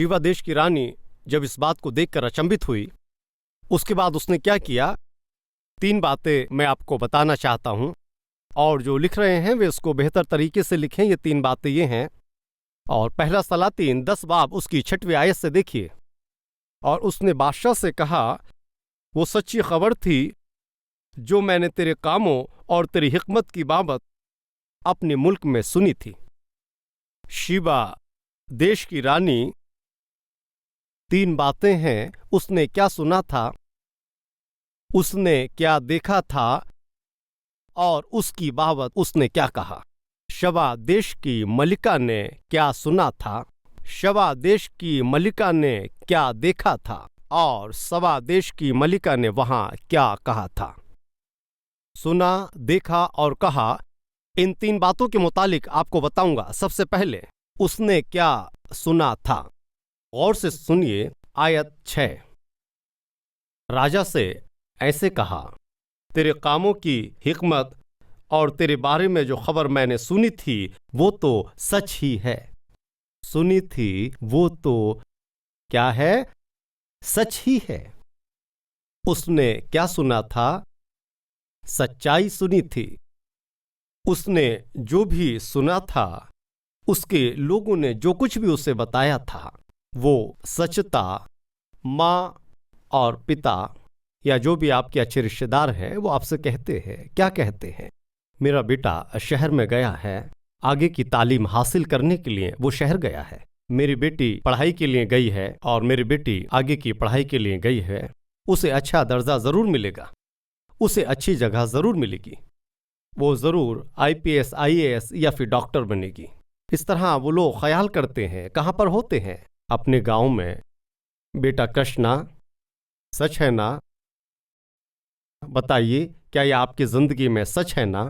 शिवा देश की रानी जब इस बात को देखकर अचंभित हुई, उसके बाद उसने क्या किया, 3 बातें मैं आपको बताना चाहता हूं, और जो लिख रहे हैं वे उसको बेहतर तरीके से लिखें। ये 3 बातें ये हैं। और पहला सलातीन 10 बाब उसकी 6वीं आयत से देखिए। और उसने बादशाह से कहा, वो सच्ची खबर थी जो मैंने तेरे कामों और तेरी हिकमत की बाबत अपने मुल्क में सुनी थी। शिवा देश की रानी, 3 बातें हैं। उसने क्या सुना था, उसने क्या देखा था, और उसकी बाबत उसने क्या कहा। शबा देश की मलिका ने क्या सुना था, शबा देश की मलिका ने क्या देखा था, और सबा देश की मलिका ने वहां क्या कहा था। सुना, देखा और कहा, इन 3 बातों के मुतालिक आपको बताऊंगा। सबसे पहले उसने क्या सुना था। गौर से सुनिए आयत 6। राजा से ऐसे कहा, तेरे कामों की हिकमत और तेरे बारे में जो खबर मैंने सुनी थी वो तो सच ही है। सुनी थी वो तो क्या है, सच ही है। उसने क्या सुना था, सच्चाई सुनी थी। उसने जो भी सुना था, उसके लोगों ने जो कुछ भी उसे बताया था वो सच था। माँ और पिता या जो भी आपके अच्छे रिश्तेदार हैं वो आपसे कहते हैं, क्या कहते हैं, मेरा बेटा शहर में गया है, आगे की तालीम हासिल करने के लिए वो शहर गया है। मेरी बेटी पढ़ाई के लिए गई है और मेरी बेटी आगे की पढ़ाई के लिए गई है। उसे अच्छा दर्जा ज़रूर मिलेगा, उसे अच्छी जगह ज़रूर मिलेगी, वो ज़रूर IPS IAS या फिर डॉक्टर बनेगी। इस तरह वो लोग ख्याल करते हैं। कहाँ पर होते हैं, अपने गांव में। बेटा कृष्णा, सच है ना? बताइए, क्या ये आपकी ज़िंदगी में सच है ना?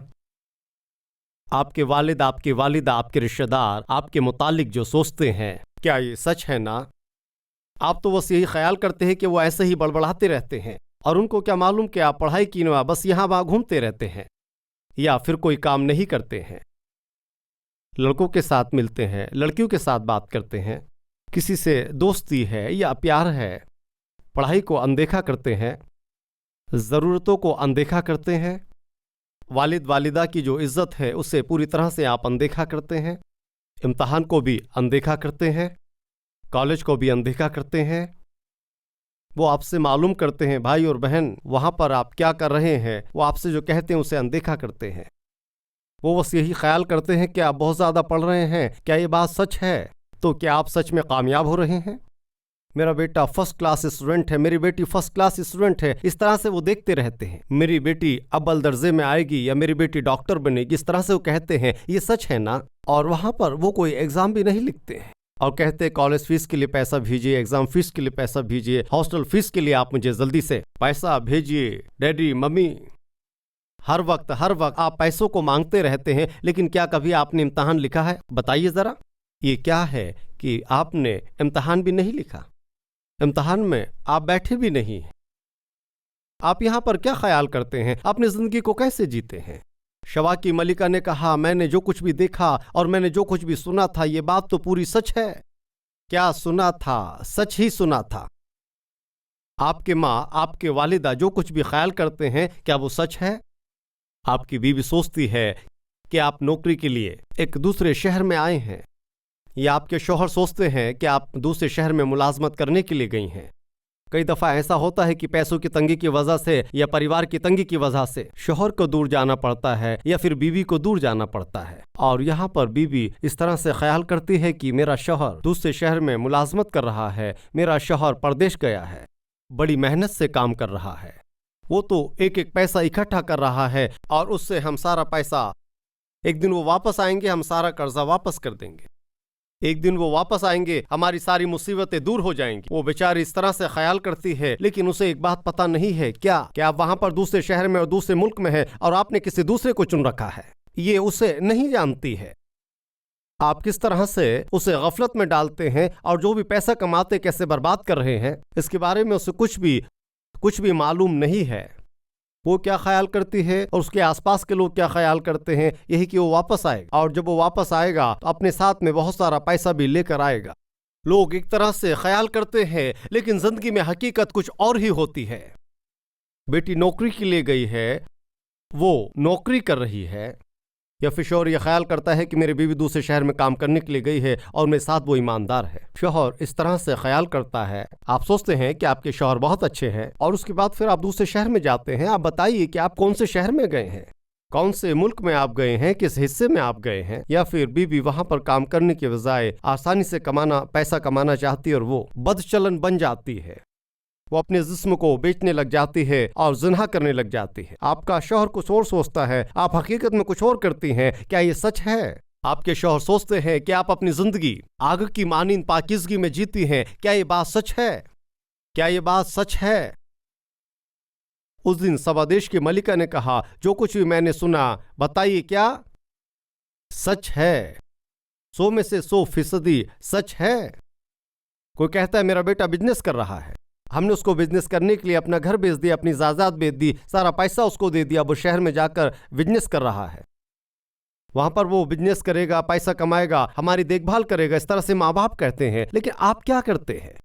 आपके वालिद, आपकी वालिदा, आपके रिश्तेदार आपके मुतालिक जो सोचते हैं, क्या ये सच है ना? आप तो बस यही ख्याल करते हैं कि वो ऐसे ही बड़बड़ाते रहते हैं, और उनको क्या मालूम कि आप पढ़ाई की ना बस यहाँ वहाँ घूमते रहते हैं या फिर कोई काम नहीं करते हैं। लड़कों के साथ मिलते हैं, लड़कियों के साथ बात करते हैं, किसी से दोस्ती है या प्यार है, पढ़ाई को अनदेखा करते हैं, ज़रूरतों को अनदेखा करते हैं, वालिद वालिदा की जो इज़्ज़त है उसे पूरी तरह से आप अनदेखा करते हैं, इम्तहान को भी अनदेखा करते हैं, कॉलेज को भी अनदेखा करते हैं। वो आपसे मालूम करते हैं, भाई और बहन वहाँ पर आप क्या कर रहे हैं, वो आपसे जो कहते हैं उसे अनदेखा करते हैं। वो बस यही ख्याल करते हैं कि आप बहुत ज़्यादा पढ़ रहे हैं, क्या ये बात सच है, तो क्या आप सच में कामयाब हो रहे हैं। मेरा बेटा फर्स्ट क्लास स्टूडेंट है, मेरी बेटी फर्स्ट क्लास स्टूडेंट है। इस तरह से वो देखते रहते हैं। मेरी बेटी अव्वल दर्जे में आएगी या मेरी बेटी डॉक्टर बनेगी, इस तरह से वो कहते हैं। ये सच है ना? और वहाँ पर वो कोई एग्ज़ाम भी नहीं लिखते हैं और कहते हैं कॉलेज फीस के लिए पैसा भेजिए, एग्ज़ाम फीस के लिए पैसा भेजिए, हॉस्टल फीस के लिए आप मुझे जल्दी से पैसा भेजिए। डैडी मम्मी, हर वक्त आप पैसों को मांगते रहते हैं, लेकिन क्या कभी आपने इम्तहान लिखा है? बताइए ज़रा। ये क्या है कि आपने इम्तहान भी नहीं लिखा, इम्तहान में आप बैठे भी नहीं हैं। आप यहाँ पर क्या ख्याल करते हैं, अपनी ज़िंदगी को कैसे जीते हैं? शबा की मलिका ने कहा, मैंने जो कुछ भी देखा और मैंने जो कुछ भी सुना था ये बात तो पूरी सच है। क्या सुना था, सच ही सुना था। आपके माँ, आपके वालिदा जो कुछ भी ख्याल करते हैं, क्या वो सच है? आपकी बीवी सोचती है कि आप नौकरी के लिए एक दूसरे शहर में आए हैं, या आपके शौहर सोचते हैं कि आप दूसरे शहर में मुलाजमत करने के लिए गई हैं। कई दफ़ा ऐसा होता है कि पैसों की तंगी की वजह से या परिवार की तंगी की वजह से शौहर को दूर जाना पड़ता है या फिर बीवी को दूर जाना पड़ता है। और यहाँ पर बीवी इस तरह से ख्याल करती है कि मेरा शौहर दूसरे शहर में मुलाजमत कर रहा है, मेरा शौहर परदेश गया है, बड़ी मेहनत से काम कर रहा है, वो तो एक एक पैसा इकट्ठा कर रहा है और उससे हम सारा पैसा, एक दिन वो वापस आएंगे, हम सारा कर्जा वापस कर देंगे, एक दिन वो वापस आएंगे, हमारी सारी मुसीबतें दूर हो जाएंगी। वो बेचारी इस तरह से ख्याल करती है, लेकिन उसे एक बात पता नहीं है। क्या आप वहां पर दूसरे शहर में और दूसरे मुल्क में है और आपने किसी दूसरे को चुन रखा है? ये उसे नहीं जानती है। आप किस तरह से उसे गफलत में डालते हैं और जो भी पैसा कमाते कैसे बर्बाद कर रहे हैं, इसके बारे में उसे कुछ भी मालूम नहीं है। वो क्या ख्याल करती है और उसके आसपास के लोग क्या ख्याल करते हैं, यही कि वो वापस आएगा, और जब वो वापस आएगा तो अपने साथ में बहुत सारा पैसा भी लेकर आएगा। लोग एक तरह से ख्याल करते हैं, लेकिन जिंदगी में हकीकत कुछ और ही होती है। बेटी नौकरी के लिए गई है, वो नौकरी कर रही है, या फिर शौहर यह ख्याल करता है कि मेरी बीवी दूसरे शहर में काम करने के लिए गई है और मेरे साथ वो ईमानदार है। शौहर इस तरह से ख्याल करता है, आप सोचते हैं कि आपके शौहर बहुत अच्छे हैं, और उसके बाद फिर आप दूसरे शहर में जाते हैं। आप बताइए कि आप कौन से शहर में गए हैं, कौन से मुल्क में आप गए हैं, किस हिस्से में आप गए हैं। या फिर बीवी वहां पर काम करने के बजाय आसानी से पैसा कमाना चाहती है और वो बदचलन बन जाती है। वो अपने जिस्म को बेचने लग जाती है और जिन्हा करने लग जाती है। आपका शौहर कुछ और सोचता है, आप हकीकत में कुछ और करती हैं। क्या ये सच है? आपके शौहर सोचते हैं कि आप अपनी जिंदगी आग की मानींद पाकीज़गी में जीती हैं। क्या ये बात सच है? क्या ये बात सच है? उस दिन सबा देश की मलिका ने कहा, जो कुछ भी मैंने सुना, बताइए क्या सच है? 100 में से 100% सच है। कोई कहता है मेरा बेटा बिजनेस कर रहा है, हमने उसको बिजनेस करने के लिए अपना घर बेच दिया, अपनी जायदाद बेच दी, सारा पैसा उसको दे दिया, वो शहर में जाकर बिजनेस कर रहा है। वहां पर वो बिजनेस करेगा, पैसा कमाएगा, हमारी देखभाल करेगा, इस तरह से माँ बाप कहते हैं। लेकिन आप क्या करते हैं?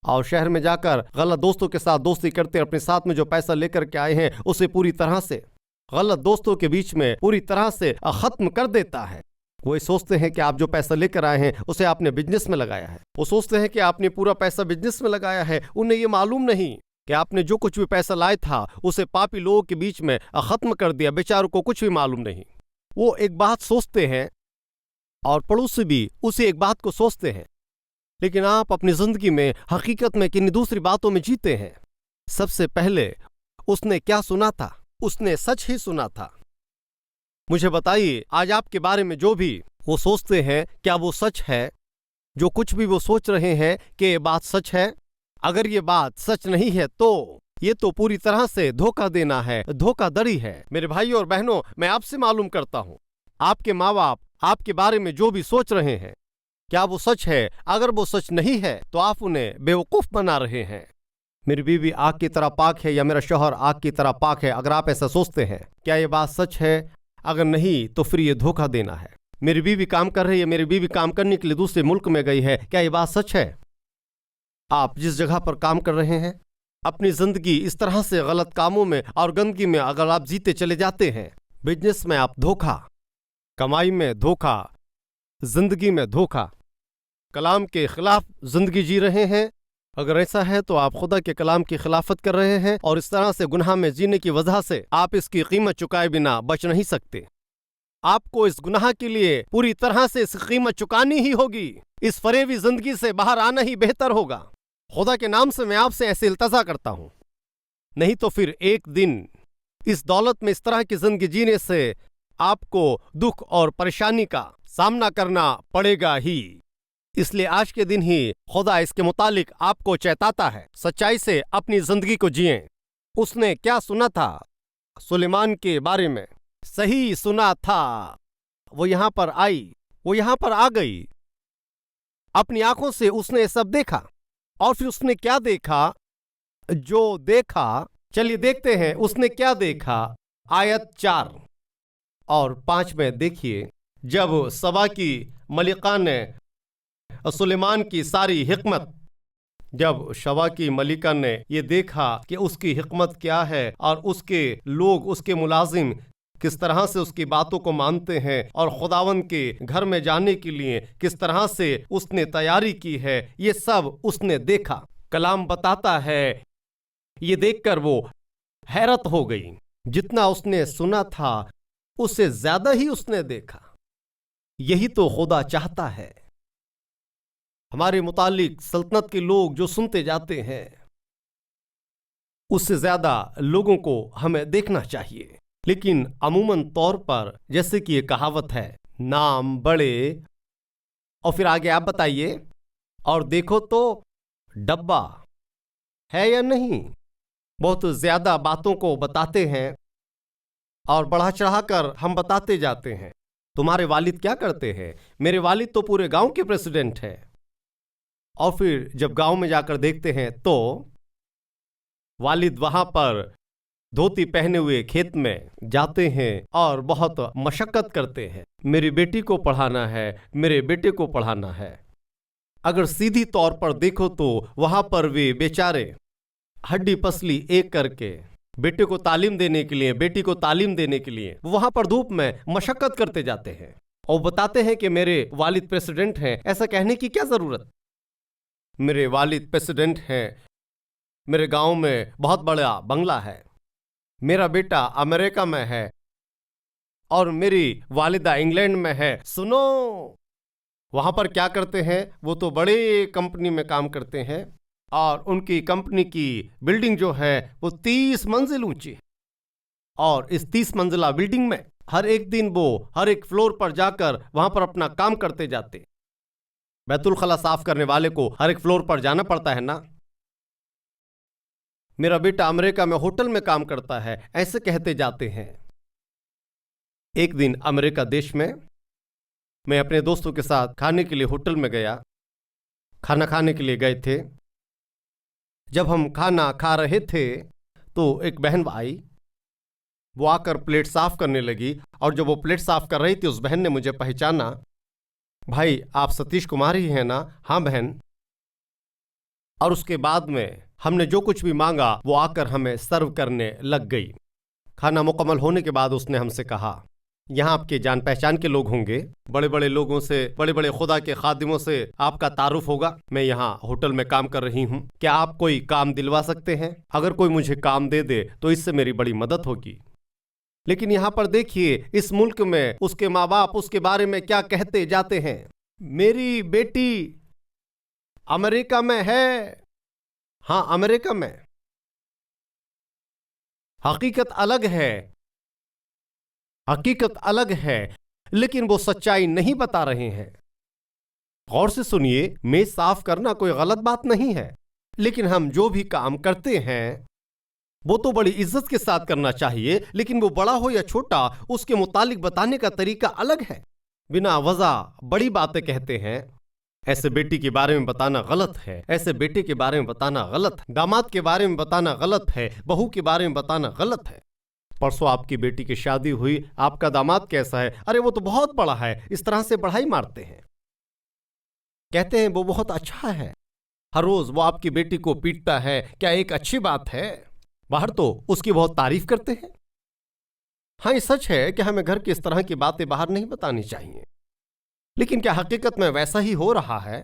और शहर में जाकर गलत दोस्तों के साथ दोस्ती करते, अपने साथ में जो पैसा लेकर के आए हैं उसे पूरी तरह से गलत दोस्तों के बीच में पूरी तरह से खत्म कर देता है। वो सोचते हैं कि आप जो पैसा लेकर आए हैं उसे आपने बिजनेस में लगाया है। वो सोचते हैं कि आपने पूरा पैसा बिजनेस में लगाया है। उन्हें ये मालूम नहीं कि आपने जो कुछ भी पैसा लाया था उसे पापी लोगों के बीच में खत्म कर दिया। बेचारों को कुछ भी मालूम नहीं। वो एक बात सोचते हैं और पड़ोसी भी उसी एक बात को सोचते हैं। लेकिन आप अपनी जिंदगी में हकीकत में किन्हीं दूसरी बातों में जीते हैं। सबसे पहले उसने क्या सुना था? उसने सच ही सुना था। मुझे बताइए, आज आपके बारे में जो भी वो सोचते हैं, क्या वो सच है? जो कुछ भी वो सोच रहे हैं, कि ये बात सच है? अगर ये बात सच नहीं है तो ये तो पूरी तरह से धोखा देना है, धोखाधड़ी है। मेरे भाइयों और बहनों, मैं आपसे मालूम करता हूं, आपके माँ बाप आपके बारे में जो भी सोच रहे हैं, क्या वो सच है? अगर वो सच नहीं है तो आप उन्हें बेवकूफ बना रहे हैं। मेरी बीवी आग की तरह पाक है या मेरा शौहर आग की तरह पाक है, अगर आप ऐसा सोचते हैं, क्या ये बात सच है? अगर नहीं तो फिर ये धोखा देना है। मेरी बीवी काम कर रही है, मेरी बीवी काम करने के लिए दूसरे मुल्क में गई है, क्या ये बात सच है? आप जिस जगह पर काम कर रहे हैं, अपनी जिंदगी इस तरह से गलत कामों में और गंदगी में अगर आप जीते चले जाते हैं, बिजनेस में आप धोखा, कमाई में धोखा, जिंदगी में धोखा, कलाम के खिलाफ जिंदगी जी रहे हैं, अगर ऐसा है तो आप खुदा के कलाम की खिलाफत कर रहे हैं और इस तरह से गुनाह में जीने की वजह से आप इसकी कीमत चुकाए बिना बच नहीं सकते। आपको इस गुनाह के लिए पूरी तरह से इसकी कीमत चुकानी ही होगी। इस फरेबी जिंदगी से बाहर आना ही बेहतर होगा। खुदा के नाम से मैं आपसे ऐसे इल्तजा करता हूं, नहीं तो फिर एक दिन इस दौलत में इस तरह की जिंदगी जीने से आपको दुख और परेशानी का सामना करना पड़ेगा ही। इसलिए आज के दिन ही खुदा इसके मुतालिक आपको चेताता है, सच्चाई से अपनी जिंदगी को जिएं। उसने क्या सुना था सुलेमान के बारे में? सही सुना था। वो यहां पर आई, वो यहां पर आ गई, अपनी आंखों से उसने सब देखा। और फिर उसने क्या देखा? जो देखा, चलिए देखते हैं उसने क्या देखा। आयत 4 और 5 में देखिए, जब सबा की मलिका ने सुलेमान की सारी हिकमत, जब शबा की मलिका ने ये देखा कि उसकी हिकमत क्या है और उसके लोग, उसके मुलाजिम किस तरह से उसकी बातों को मानते हैं और खुदावन के घर में जाने के लिए किस तरह से उसने तैयारी की है, ये सब उसने देखा। कलाम बताता है, ये देखकर वो हैरत हो गई। जितना उसने सुना था उससे ज्यादा ही उसने देखा। यही तो खुदा चाहता है। हमारे मुतालिक सल्तनत के लोग जो सुनते जाते हैं, उससे ज्यादा लोगों को हमें देखना चाहिए। लेकिन अमूमन तौर पर जैसे कि ये कहावत है, नाम बड़े, और फिर आगे आप बताइए और देखो तो डब्बा है या नहीं। बहुत ज्यादा बातों को बताते हैं और बढ़ा चढ़ाकर हम बताते जाते हैं। तुम्हारे वालिद क्या करते हैं? मेरे वालिद तो पूरे गांव के प्रेसिडेंट हैं। और फिर जब गांव में जाकर देखते हैं तो वालिद वहां पर धोती पहने हुए खेत में जाते हैं और बहुत मशक्कत करते हैं। मेरी बेटी को पढ़ाना है, मेरे बेटे को पढ़ाना है। अगर सीधी तौर पर देखो तो वहां पर वे बेचारे हड्डी पसली एक करके बेटे को तालीम देने के लिए, बेटी को तालीम देने के लिए वहां पर धूप में मशक्कत करते जाते हैं और बताते हैं कि मेरे वालिद प्रेसिडेंट हैं। ऐसा कहने की क्या जरूरत? मेरे वालिद प्रेसिडेंट हैं, मेरे गांव में बहुत बड़ा बंगला है, मेरा बेटा अमेरिका में है और मेरी वालिदा इंग्लैंड में है। सुनो, वहां पर क्या करते हैं? वो तो बड़े कंपनी में काम करते हैं और उनकी कंपनी की बिल्डिंग जो है वो 30 मंजिल ऊंची है और इस 30 मंजिला बिल्डिंग में हर एक दिन वो हर एक फ्लोर पर जाकर वहां पर अपना काम करते जाते। बैतुल खला साफ करने वाले को हर एक फ्लोर पर जाना पड़ता है ना। मेरा बेटा अमेरिका में होटल में काम करता है, ऐसे कहते जाते हैं। एक दिन अमेरिका देश में मैं अपने दोस्तों के साथ खाने के लिए होटल में गया। खाना खाने के लिए गए थे। जब हम खाना खा रहे थे तो एक बहन आई, वो आकर प्लेट साफ करने लगी और जब वो प्लेट साफ कर रही थी उस बहन ने मुझे पहचाना। भाई, आप सतीश कुमार ही हैं ना? हाँ बहन। और उसके बाद में हमने जो कुछ भी मांगा वो आकर हमें सर्व करने लग गई। खाना मुकम्मल होने के बाद उसने हमसे कहा, यहाँ आपके जान पहचान के लोग होंगे, बड़े बड़े लोगों से, बड़े बड़े खुदा के खादिमों से आपका तारुफ होगा। मैं यहाँ होटल में काम कर रही हूँ, क्या आप कोई काम दिलवा सकते हैं? अगर कोई मुझे काम दे दे तो इससे मेरी बड़ी मदद होगी। लेकिन यहाँ पर देखिए, इस मुल्क में उसके माँ बाप उसके बारे में क्या कहते जाते हैं। मेरी बेटी अमेरिका में है। हाँ, अमेरिका में। हकीकत अलग है, हकीकत अलग है, लेकिन वो सच्चाई नहीं बता रहे हैं। गौर से सुनिए, मेज साफ करना कोई गलत बात नहीं है, लेकिन हम जो भी काम करते हैं वो तो बड़ी इज्जत के साथ करना चाहिए, लेकिन वो बड़ा हो या छोटा उसके मुतालिक बताने का तरीका अलग है। बिना वजह बड़ी बातें कहते हैं। ऐसे बेटी के बारे में बताना गलत है, ऐसे बेटे के बारे में बताना गलत है, दामाद के बारे में बताना गलत है, बहू के बारे में बताना गलत है। परसों आपकी बेटी की शादी हुई, आपका दामाद कैसा है? अरे वो तो बहुत बड़ा है। इस तरह से बढ़ाई मारते हैं, कहते हैं वो बहुत अच्छा है। हर रोज वो आपकी बेटी को पीटता है, क्या एक अच्छी बात है? बाहर तो उसकी बहुत तारीफ करते हैं। हाँ, ये सच है कि हमें घर की इस तरह की बातें बाहर नहीं बतानी चाहिए, लेकिन क्या हकीकत में वैसा ही हो रहा है?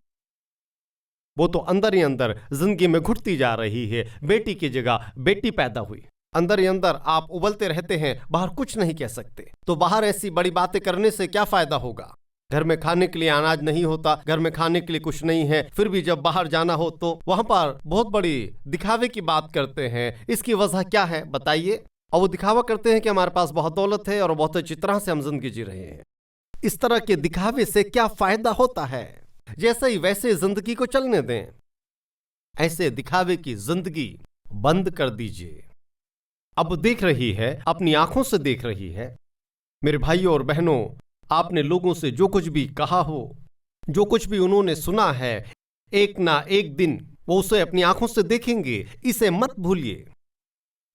वो तो अंदर ही अंदर जिंदगी में घुटती जा रही है। बेटी की जगह बेटी पैदा हुई, अंदर ही अंदर आप उबलते रहते हैं, बाहर कुछ नहीं कह सकते। तो बाहर ऐसी बड़ी बातें करने से क्या फायदा होगा? घर में खाने के लिए अनाज नहीं होता, घर में खाने के लिए कुछ नहीं है, फिर भी जब बाहर जाना हो तो वहां पर बहुत बड़ी दिखावे की बात करते हैं। इसकी वजह क्या है बताइए? और वो दिखावा करते हैं कि हमारे पास बहुत दौलत है और बहुत अच्छी तरह से हम जिंदगी जी रहे हैं। इस तरह के दिखावे से क्या फायदा होता है? जैसे ही वैसे जिंदगी को चलने दें। ऐसे दिखावे की जिंदगी बंद कर दीजिए। अब देख रही है, अपनी आंखों से देख रही है। मेरे भाइयों और बहनों, आपने लोगों से जो कुछ भी कहा हो, जो कुछ भी उन्होंने सुना है, एक ना एक दिन वो उसे अपनी आंखों से देखेंगे। इसे मत भूलिए।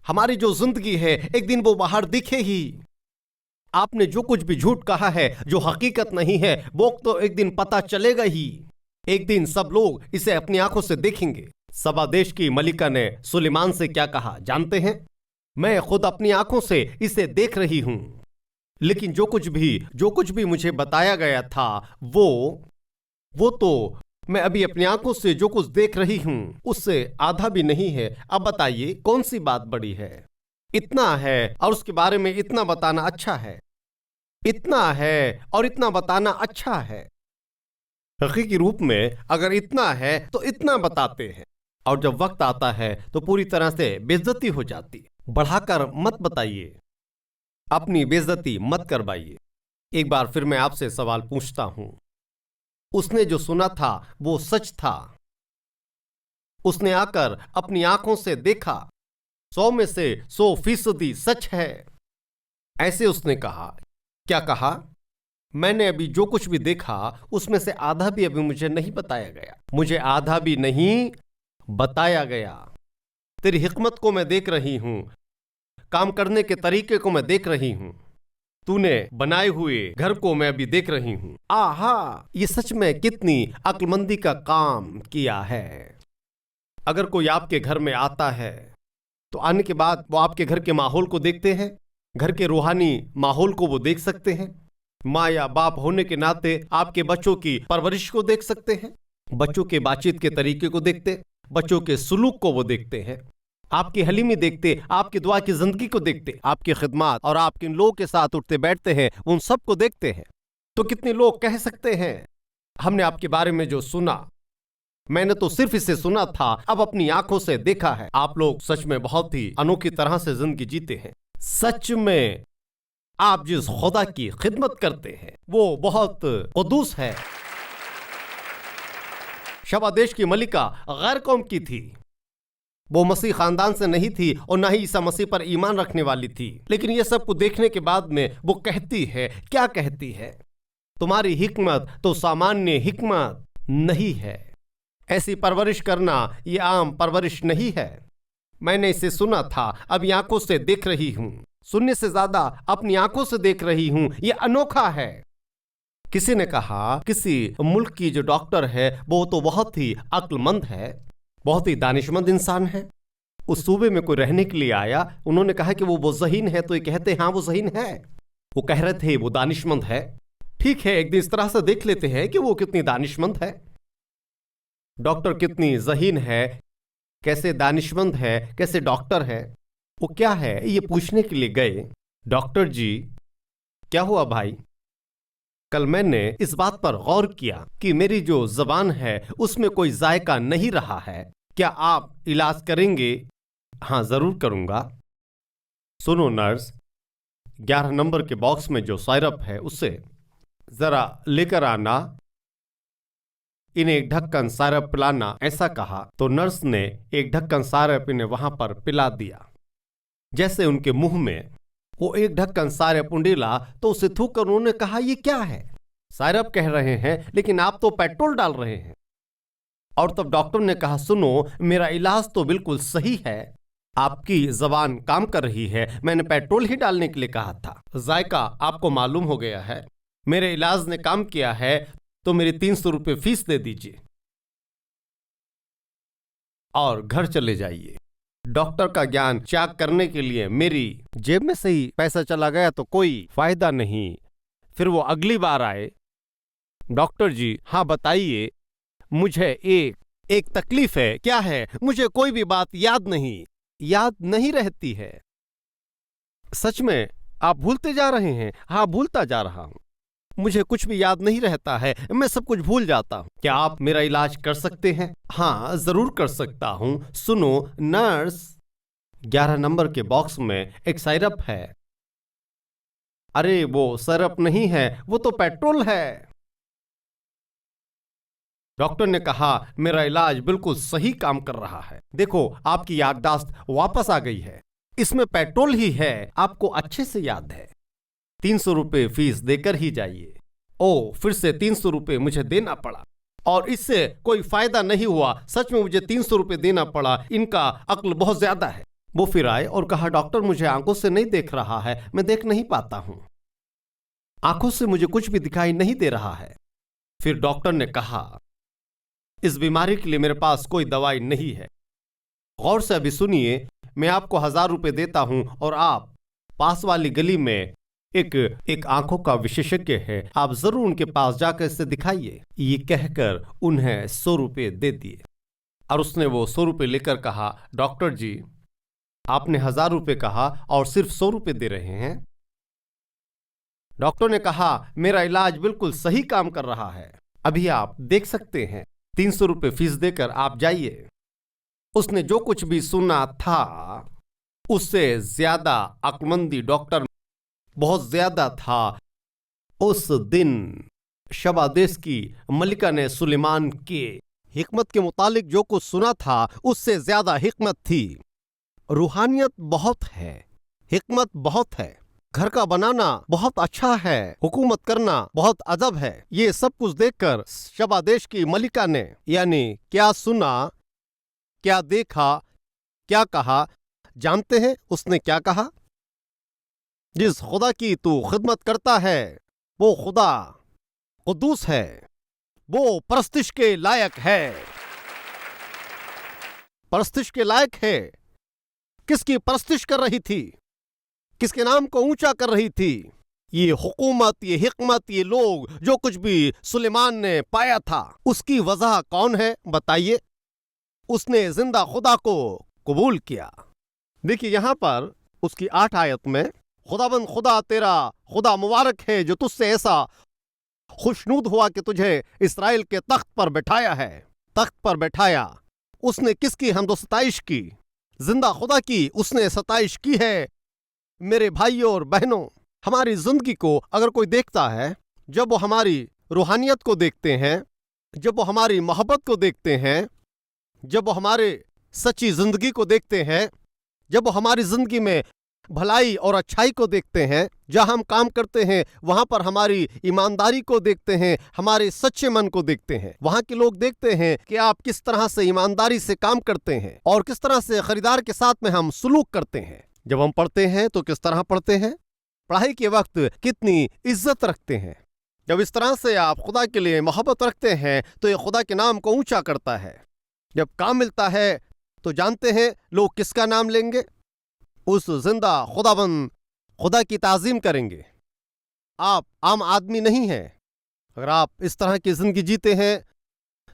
हमारी जो जिंदगी है एक दिन वो बाहर दिखे ही। आपने जो कुछ भी झूठ कहा है, जो हकीकत नहीं है, वो तो एक दिन पता चलेगा ही। एक दिन सब लोग इसे अपनी आंखों से देखेंगे। सबा देश की मलिका ने सुलेमान से क्या कहा जानते हैं? मैं खुद अपनी आंखों से इसे देख रही हूं, लेकिन जो कुछ भी मुझे बताया गया था वो तो मैं अभी अपनी आंखों से जो कुछ देख रही हूं उससे आधा भी नहीं है। अब बताइए कौन सी बात बड़ी है? इतना है और उसके बारे में इतना बताना अच्छा है, इतना है और इतना बताना अच्छा है। हकीकी रूप में अगर इतना है तो इतना बताते हैं, और जब वक्त आता है तो पूरी तरह से बेइज्जती हो जाती। बढ़ाकर मत बताइए, अपनी बेइज्जती मत करवाइए। एक बार फिर मैं आपसे सवाल पूछता हूं, उसने जो सुना था वो सच था? उसने आकर अपनी आंखों से देखा, 100 में से 100% सच है, ऐसे उसने कहा। क्या कहा? मैंने अभी जो कुछ भी देखा उसमें से आधा भी अभी मुझे नहीं बताया गया, मुझे आधा भी नहीं बताया गया। तेरी हिकमत को मैं देख रही हूं, काम करने के तरीके को मैं देख रही हूं। तूने बनाए हुए घर को मैं अभी देख रही हूं। आहा, ये सच में कितनी अक्लमंदी का काम किया है। अगर कोई आपके घर में आता है तो आने के बाद वो आपके घर के माहौल को देखते हैं, घर के रूहानी माहौल को वो देख सकते हैं। माँ या बाप होने के नाते आपके बच्चों की परवरिश को देख सकते हैं, बच्चों के बातचीत के तरीके को देखते, बच्चों के सुलूक को वो देखते हैं, आपकी हलीमी देखते, आपकी दुआ की जिंदगी को देखते, आपकी खिदमत और आप किन लोगों के साथ उठते बैठते हैं उन सब को देखते हैं। तो कितने लोग कह सकते हैं हमने आपके बारे में जो सुना, मैंने तो सिर्फ इसे सुना था, अब अपनी आंखों से देखा है। आप लोग सच में बहुत ही अनोखी तरह से जिंदगी जीते हैं। सच में आप जिस खुदा की खिदमत करते हैं वो बहुत कुदूस है। शबा देश की मलिका गैर कौम की थी, वो मसीह खानदान से नहीं थी और ना ही ईसा मसीह पर ईमान रखने वाली थी, लेकिन ये सब कुछ देखने के बाद में वो कहती है, क्या कहती है, तुम्हारी हिकमत तो सामान्य हिकमत नहीं है। ऐसी परवरिश करना ये आम परवरिश नहीं है। मैंने इसे सुना था, अब आंखों से देख रही हूं, सुनने से ज्यादा अपनी आंखों से देख रही हूं। ये अनोखा है। किसी ने कहा किसी मुल्क की जो डॉक्टर है वो तो बहुत ही अक्लमंद है, बहुत ही दानिशमंद इंसान है। उस सूबे में कोई रहने के लिए आया, उन्होंने कहा कि वो ज़हीन है, तो ये कहते हैं हाँ वो ज़हीन है। वो कह रहे थे वो दानिशमंद है। ठीक है, एक दिन इस तरह से देख लेते हैं कि वो कितनी दानिशमंद है। डॉक्टर कितनी ज़हीन है, कैसे दानिशमंद है, कैसे डॉक्टर है, वो क्या है, ये पूछने के लिए गए। डॉक्टर जी, क्या हुआ भाई? कल मैंने इस बात पर गौर किया कि मेरी जो जबान है उसमें कोई जायका नहीं रहा है, क्या आप इलाज करेंगे? हाँ जरूर करूंगा। सुनो नर्स, 11 नंबर के बॉक्स में जो सायरप है उसे जरा लेकर आना, इन्हें एक ढक्कन सायरप पिलाना, ऐसा कहा। तो नर्स ने एक ढक्कन सायरप इन्हें वहां पर पिला दिया। जैसे उनके मुंह में वो एक ढक्कन सायरप उंडेला तो उसे थूक कर उन्होंने कहा ये क्या है? सायरप कह रहे हैं लेकिन आप तो पेट्रोल डाल रहे हैं। और तब डॉक्टर ने कहा सुनो, मेरा इलाज तो बिल्कुल सही है, आपकी जबान काम कर रही है, मैंने पेट्रोल ही डालने के लिए कहा था। जायका आपको मालूम हो गया है, मेरे इलाज ने काम किया है, तो मेरी 300 रुपये फीस दे दीजिए और घर चले जाइए। डॉक्टर का ज्ञान त्याग करने के लिए मेरी जेब में से ही पैसा चला गया तो कोई फायदा नहीं। फिर वो अगली बार आए। डॉक्टर जी, हाँ बताइए, मुझे एक तकलीफ है। क्या है? मुझे कोई भी बात याद नहीं रहती है। सच में आप भूलते जा रहे हैं? हाँ भूलता जा रहा हूं, मुझे कुछ भी याद नहीं रहता है, मैं सब कुछ भूल जाता हूं। क्या आप मेरा इलाज कर सकते हैं? हाँ जरूर कर सकता हूं। सुनो नर्स, 11 नंबर के बॉक्स में एक सायरप है। अरे वो सिरप नहीं है, वो तो पेट्रोल है। डॉक्टर ने कहा मेरा इलाज बिल्कुल सही काम कर रहा है, देखो आपकी याददाश्त वापस आ गई है, इसमें पेट्रोल ही है, आपको अच्छे से याद है। 300 रुपये फीस देकर ही जाइए। ओ, फिर से 300 रुपये मुझे देना पड़ा और इससे कोई फायदा नहीं हुआ। सच में मुझे 300 रुपये देना पड़ा, इनका अक्ल बहुत ज्यादा है। वो फिर आए और कहा डॉक्टर मुझे आंखों से नहीं देख रहा है, मैं देख नहीं पाता हूं, आंखों से मुझे कुछ भी दिखाई नहीं दे रहा है। फिर डॉक्टर ने कहा इस बीमारी के लिए मेरे पास कोई दवाई नहीं है। गौर से अभी सुनिए, मैं आपको 1000 रुपये देता हूं और आप पास वाली गली में एक आंखों का विशेषज्ञ है, आप जरूर उनके पास जाकर इसे दिखाइए। ये कहकर उन्हें 100 रुपये दे दिए और उसने वो 100 रुपये लेकर कहा डॉक्टर जी, आपने 1000 रुपये कहा और सिर्फ 100 रुपये दे रहे हैं। डॉक्टर ने कहा मेरा इलाज बिल्कुल सही काम कर रहा है, अभी आप देख सकते हैं, 300 रुपये फीस देकर आप जाइए। उसने जो कुछ भी सुना था उससे ज्यादा अक्लमंदी डॉक्टर बहुत ज्यादा था। उस दिन शबा देश की मलिका ने सुलेमान के हिकमत के मुतालिक जो कुछ सुना था उससे ज्यादा हिकमत थी। रूहानियत बहुत है, हिकमत बहुत है, घर का बनाना बहुत अच्छा है, हुकूमत करना बहुत अदब है। ये सब कुछ देखकर शबा देश की मलिका ने यानी क्या सुना, क्या देखा, क्या कहा, जानते हैं उसने क्या कहा? जिस खुदा की तू खिदमत करता है वो खुदा कुद्दूस है, वो परस्तिश के लायक है। परस्तिश के लायक है। किसकी परस्तिश कर रही थी? किसके नाम को ऊंचा कर रही थी? ये हुकूमत, ये हिकमत, ये लोग, जो कुछ भी सुलेमान ने पाया था, उसकी वजह कौन है बताइए? उसने जिंदा खुदा को कबूल किया। देखिए यहां पर उसकी 8 आयत में, खुदाबंद खुदा तेरा खुदा मुबारक है जो तुझसे ऐसा खुशनूद हुआ कि तुझे इस्राएल के तख्त पर बैठाया है। तख्त पर बैठाया। उसने किसकी हमदो सताइश की? जिंदा खुदा की उसने सताइश की है। मेरे भाइयों और बहनों, हमारी जिंदगी को अगर कोई देखता है, जब वो हमारी रूहानियत को देखते हैं, जब वो हमारी मोहब्बत को देखते हैं, जब वो हमारे सच्ची जिंदगी को देखते हैं, जब वो हमारी जिंदगी में भलाई और अच्छाई को देखते हैं, जहां हम काम करते हैं वहां पर हमारी ईमानदारी को देखते हैं, हमारे सच्चे मन को देखते हैं, वहां के लोग देखते हैं कि आप किस तरह से ईमानदारी से काम करते हैं और किस तरह से खरीदार के साथ में हम सुलूक करते हैं। जब हम पढ़ते हैं तो किस तरह पढ़ते हैं, पढ़ाई के वक्त कितनी इज्जत रखते हैं। जब इस तरह से आप खुदा के लिए मोहब्बत रखते हैं तो ये खुदा के नाम को ऊंचा करता है। जब काम मिलता है तो जानते हैं लोग किसका नाम लेंगे? उस जिंदा खुदाबंद खुदा की ताजीम करेंगे। आप आम आदमी नहीं हैं। अगर आप इस तरह की जिंदगी जीते हैं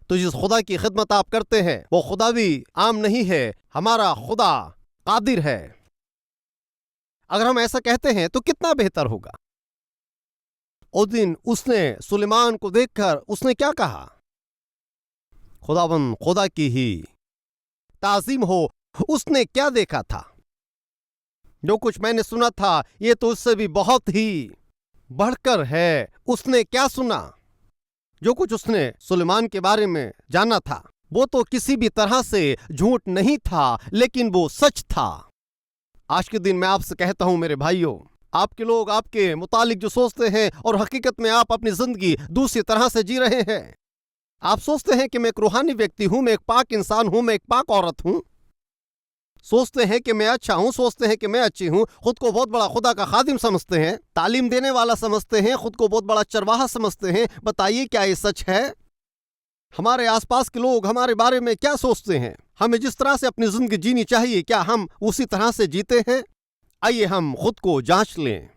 तो जिस खुदा की खिदमत आप करते हैं वो खुदा भी आम नहीं है। हमारा खुदा कादिर है। अगर हम ऐसा कहते हैं तो कितना बेहतर होगा। उस दिन उसने सुलेमान को देखकर उसने क्या कहा? खुदाबंद खुदा की ही ताजीम हो। उसने क्या देखा था? जो कुछ मैंने सुना था ये तो उससे भी बहुत ही बढ़कर है। उसने क्या सुना? जो कुछ उसने सुलेमान के बारे में जाना था वो तो किसी भी तरह से झूठ नहीं था, लेकिन वो सच था। आज के दिन मैं आपसे कहता हूं मेरे भाइयों, आपके लोग आपके मुतालिक जो सोचते हैं और हकीकत में आप अपनी जिंदगी दूसरी तरह से जी रहे हैं। आप सोचते हैं कि मैं एक रूहानी व्यक्ति हूं, मैं एक पाक इंसान हूं, मैं एक पाक औरत हूं। सोचते हैं कि मैं अच्छा हूं, सोचते हैं कि मैं अच्छी हूं, खुद को बहुत बड़ा खुदा का खादिम समझते हैं, तालीम देने वाला समझते हैं, खुद को बहुत बड़ा चरवाहा समझते हैं। बताइए क्या ये सच है? हमारे आसपास के लोग हमारे बारे में क्या सोचते हैं? हमें जिस तरह से अपनी जिंदगी जीनी चाहिए क्या हम उसी तरह से जीते हैं? आइए हम खुद को जांच लें।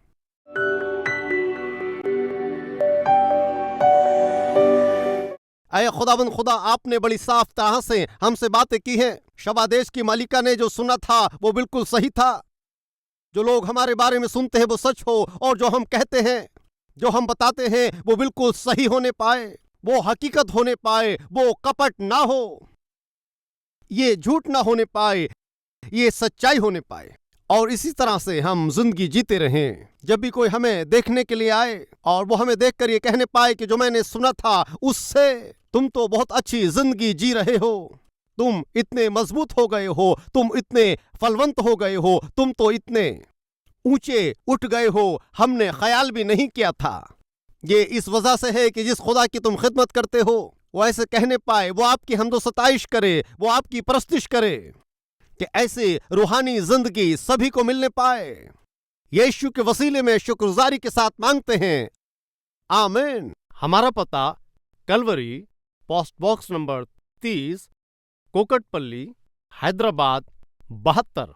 अय खुदाबंद खुदा, आपने बड़ी साफ तरह से हमसे बातें की हैं। शबा देश की मालिका ने जो सुना था वो बिल्कुल सही था। जो लोग हमारे बारे में सुनते हैं वो सच हो, और जो हम कहते हैं, जो हम बताते हैं वो बिल्कुल सही होने पाए, वो हकीकत होने पाए, वो कपट ना हो, ये झूठ ना होने पाए, ये सच्चाई होने पाए। और इसी तरह से हम जिंदगी जीते रहें। जब भी कोई हमें देखने के लिए आए और वो हमें देखकर ये कहने पाए कि जो मैंने सुना था उससे तुम तो बहुत अच्छी जिंदगी जी रहे हो, तुम इतने मजबूत हो गए हो, तुम इतने फलवंत हो गए हो, तुम तो इतने ऊंचे उठ गए हो, हमने ख्याल भी नहीं किया था। ये इस वजह से है कि जिस खुदा की तुम खिदमत करते हो वो ऐसे कहने पाए, वो आपकी हमदो सताइश करे, वो आपकी परस्तिश करे, कि ऐसे रूहानी जिंदगी सभी को मिलने पाए। यीशु के वसीले में शुक्रगुजारी के साथ मांगते हैं, आमीन। हमारा पता Calvary, post box number 30, Kukatpally, Hyderabad 72।